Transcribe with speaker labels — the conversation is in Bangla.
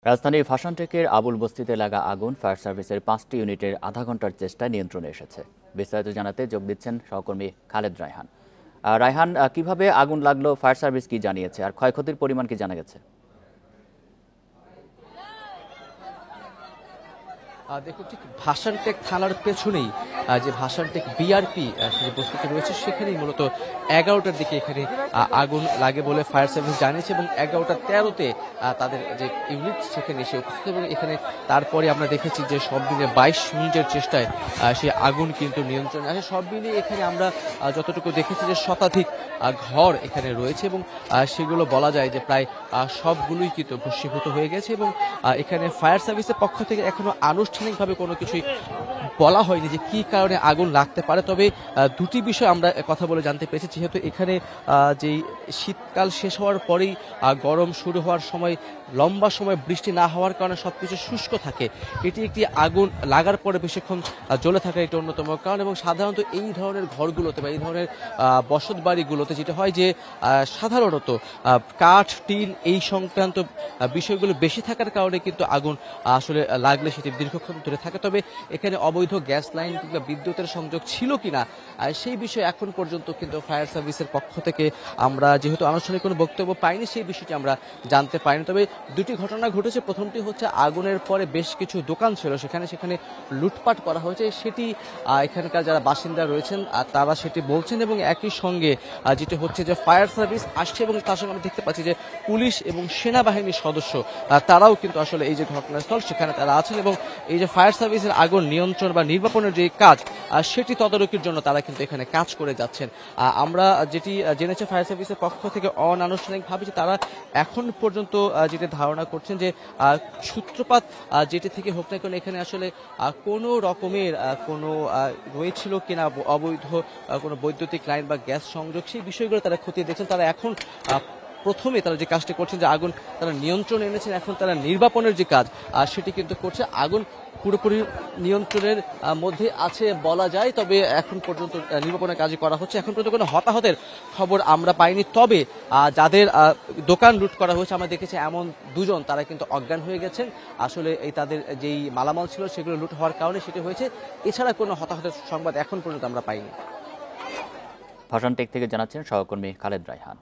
Speaker 1: রাজধানীর ভাসানটেকের আবুল বস্তিতে লাগা আগুন ফায়ার সার্ভিসের 5টি ইউনিটের আধা ঘন্টার চেষ্টায় নিয়ন্ত্রণে এসেছে। বিস্তারিত জানাতে যোগ দিচ্ছেন সহকর্মী খালেদ রায়হান। রায়হান, কিভাবে আগুন লাগলো, ফায়ার সার্ভিস কি জানিয়েছে, আর ক্ষয়ক্ষতির পরিমাণ কি জানা গেছে?
Speaker 2: দেখুন, ঠিক ভাসানটেক থানার পেছনেই যে ভাসানটেক বিআরপি যে বস্তিতে রয়েছে সেখানেই মূলত 11টার দিকে এখানে আগুন লাগে বলে ফায়ার সার্ভিস জানিয়েছে এবং 11:13-তে তাদের যে ইউনিট সেখানে এসে উপস্থিত এবং এখানে তারপরে আমরা দেখেছি যে সব মিলিয়ে 22 মিনিটের চেষ্টায় সেই আগুন কিন্তু নিয়ন্ত্রণে আসে। সব মিলিয়ে এখানে আমরা যতটুকু দেখেছি যে শতাধিক ঘর এখানে রয়েছে এবং সেগুলো বলা যায় যে প্রায় সবগুলোই কিন্তু ভস্মীভূত হয়ে গেছে এবং এখানে ফায়ার সার্ভিসের পক্ষ থেকে এখনো আনুষ্ঠানিকভাবে কোনো কিছুই বলা হয়নি যে কি কারণে আগুন লাগতে পারে। তবে দুটি বিষয় আমরা কথা বলে জানতে পেরেছি, যেহেতু এখানে যেই শীতকাল শেষ হওয়ার পরেই গরম শুরু হওয়ার সময় লম্বা সময় বৃষ্টি না হওয়ার কারণে সবকিছু শুষ্ক থাকে, এটি একটি আগুন লাগার পরে বেশিক্ষণ জ্বলে থাকার একটি অন্যতম কারণ। এবং সাধারণত এই ধরনের ঘরগুলোতে বা এই ধরনের বসত বাড়িগুলোতে যেটা হয় যে সাধারণত কাঠ, টিন এই সংক্রান্ত বিষয়গুলো বেশি থাকার কারণে কিন্তু আগুন আসলে লাগলে সেটি দীর্ঘক্ষণ ধরে থাকে। তবে এখানে অবৈধ গ্যাস লাইন কিংবা বিদ্যুতের সংযোগ ছিল কিনা সেই বিষয়ে এখন পর্যন্ত কিন্তু ফায়ার সার্ভিসের পক্ষ থেকে আমরা যেহেতু আনুষ্ঠানিক কোনো বক্তব্য পাইনি সেই বিষয়টি আমরা জানতে পারিনি। তবে দুটি ঘটনা ঘটেছে। প্রথমটি হচ্ছে আগুনের পরে বেশ কিছু দোকান ছিল সেখানে লুটপাট করা হয়েছে, সেটি এখানকার যারা বাসিন্দা রয়েছেন তারা সেটি বলছেন এবং একই সঙ্গে যেটি হচ্ছে যে ফায়ার সার্ভিস আসছে এবং তার সঙ্গে আমি দেখতে পাচ্ছি যে পুলিশ এবং সেনাবাহিনীর সদস্য তারাও কিন্তু আসলে এই যে ঘটনাস্থল সেখানে তারা আছেন এবং এই যে ফায়ার সার্ভিসের আগুন নিয়ন্ত্রণ বা নির্বাপনের যে কাজ সেটি তদারকির জন্য তারা কিন্তু এখানে কাজ করে যাচ্ছেন। আমরা যেটি জেনেছি ফায়ার সার্ভিসের পক্ষ থেকে অনানুষ্ঠানিকভাবে যে তারা এখন পর্যন্ত যেটি ধারণা করছেন যে সূত্রপাত যেটি থেকে হোক না কেন এখানে আসলে কোনো রকমের কোনো রয়েছিল কিনা অবৈধ কোনো বৈদ্যুতিক লাইন বা গ্যাস সংযোগ সেই বিষয়গুলো তারা খতিয়ে দেখছেন। তারা এখন প্রথমে তারা যে কাজটি করছেন যে আগুন তারা নিয়ন্ত্রণে এনেছেন, এখন তারা নির্বাপনের যে কাজ সেটি কিন্তু করছে। আগুন পুরোপুরি নিয়ন্ত্রণের মধ্যে আছে বলা যায়, তবে এখন পর্যন্ত নির্বাপনের কাজই করা হচ্ছে। এখন পর্যন্ত কোনো হতাহতের খবর আমরা পাইনি। তবে যাদের দোকান লুট করা হয়েছে আমরা দেখেছি এমন দুজন তারা কিন্তু অজ্ঞান হয়ে গেছেন। আসলে এই তাদের যেই মালামাল ছিল সেগুলো লুট হওয়ার কারণে সেটি হয়েছে। এছাড়া কোনো হতাহতের সংবাদ এখন পর্যন্ত আমরা পাইনি।
Speaker 1: ভাসানটেক থেকে জানাচ্ছেন সহকর্মী খালেদ রায়হান।